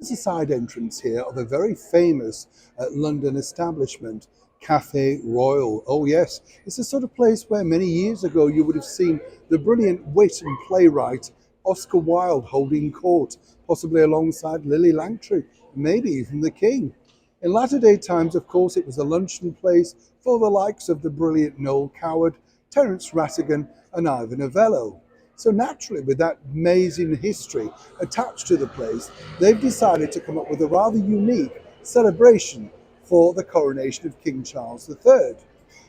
There's a side entrance here of a very famous London establishment, Cafe Royal. Oh yes, it's the sort of place where many years ago you would have seen the brilliant wit and playwright Oscar Wilde holding court, possibly alongside Lily Langtry, maybe even the King. In latter day times, of course, it was a luncheon place for the likes of the brilliant Noel Coward, Terence Rattigan, and Ivan Novello. So naturally, with that amazing history attached to the place, they've decided to come up with a rather unique celebration for the coronation of King Charles III.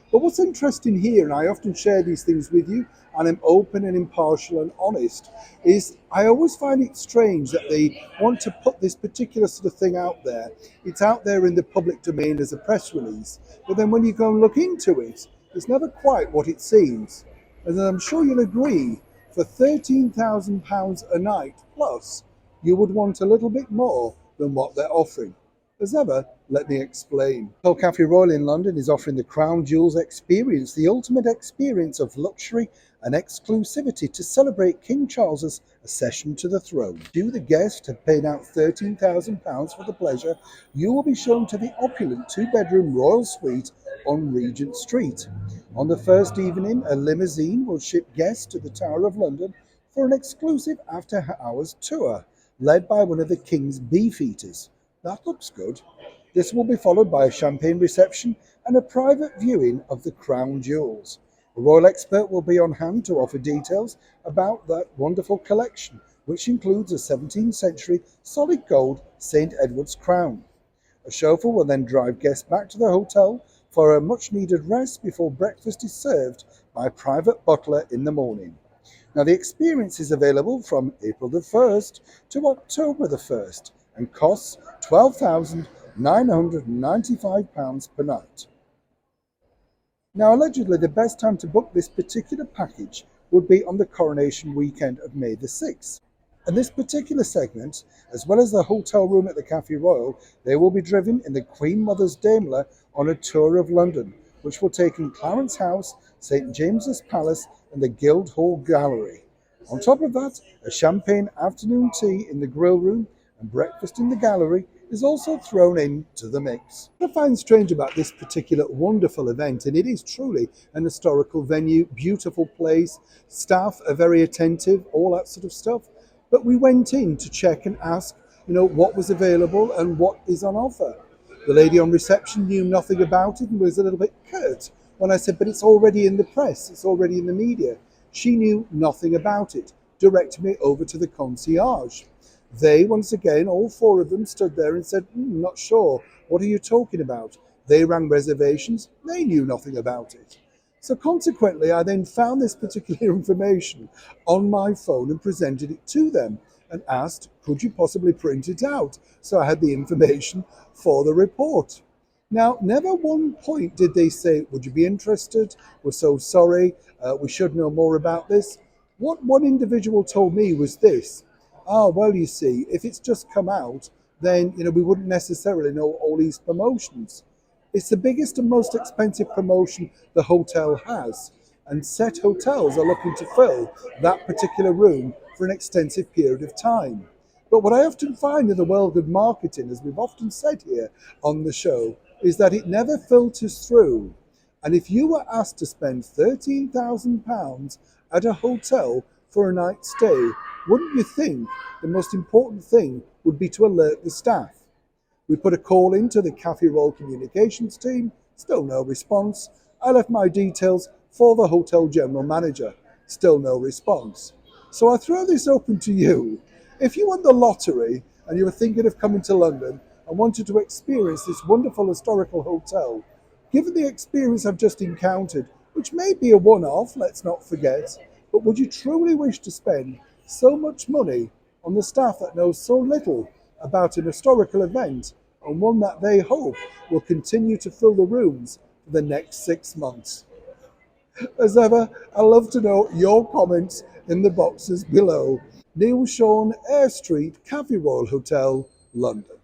But what's interesting here, and I often share these things with you, and I'm open and impartial and honest, is I always find it strange that they want to put this particular sort of thing out there. It's out there in the public domain as a press release, but then when you go and look into it, it's never quite what it seems. And I'm sure you'll agree, for £13,000 a night plus, you would want a little bit more than what they're offering. As ever, let me explain. Hotel Cafe Royal in London is offering the Crown Jewels experience, the ultimate experience of luxury and exclusivity to celebrate King Charles's accession to the throne. You, the guest, have paid out £13,000 for the pleasure. You will be shown to the opulent two-bedroom royal suite on Regent Street. On the first evening, a limousine will ship guests to the Tower of London for an exclusive after-hours tour, led by one of the King's beefeaters. That looks good. This will be followed by a champagne reception and a private viewing of the crown jewels. A royal expert will be on hand to offer details about that wonderful collection, which includes a 17th century solid gold St. Edward's crown. A chauffeur will then drive guests back to the hotel for a much needed rest before breakfast is served by a private butler in the morning. Now, the experience is available from April the 1st to October the 1st and costs £12,995 per night. Now, allegedly, the best time to book this particular package would be on the coronation weekend of May the 6th. And this particular segment, as well as the hotel room at the Cafe Royal, they will be driven in the Queen Mother's Daimler on a tour of London, which will take in Clarence House, St James's Palace, and the Guildhall Gallery. On top of that, a champagne afternoon tea in the grill room and breakfast in the gallery is also thrown into the mix. What I find strange about this particular wonderful event, and it is truly an historical venue, beautiful place, staff are very attentive, all that sort of stuff. But we went in to check and ask, what was available and what is on offer. The lady on reception knew nothing about it and was a little bit curt when I said, but it's already in the press, it's already in the media. She knew nothing about it, directed me over to the concierge. They, once again, all four of them stood there and said, not sure, what are you talking about? They rang reservations, they knew nothing about it. So consequently, I then found this particular information on my phone and presented it to them and asked, could you possibly print it out? So I had the information for the report. Now, never one point did they say, would you be interested? We're so sorry, we should know more about this. What one individual told me was this. Well, you see, if it's just come out, then we wouldn't necessarily know all these promotions. It's the biggest and most expensive promotion the hotel has, and set hotels are looking to fill that particular room for an extensive period of time. But what I often find in the world of marketing, as we've often said here on the show, is that it never filters through. And if you were asked to spend £13,000 at a hotel for a night's stay, wouldn't you think the most important thing would be to alert the staff? We put a call in to the Cafe Royal communications team, still no response. I left my details for the hotel general manager, still no response. So I throw this open to you. If you won the lottery and you were thinking of coming to London and wanted to experience this wonderful historical hotel, given the experience I've just encountered, which may be a one-off, let's not forget, but would you truly wish to spend so much money on the staff that knows so little about an historical event, and one that they hope will continue to fill the rooms for the next 6 months? As ever, I love to know your comments in the boxes below. Neil Sean, Eyre Street, Cafe Royal Hotel, London.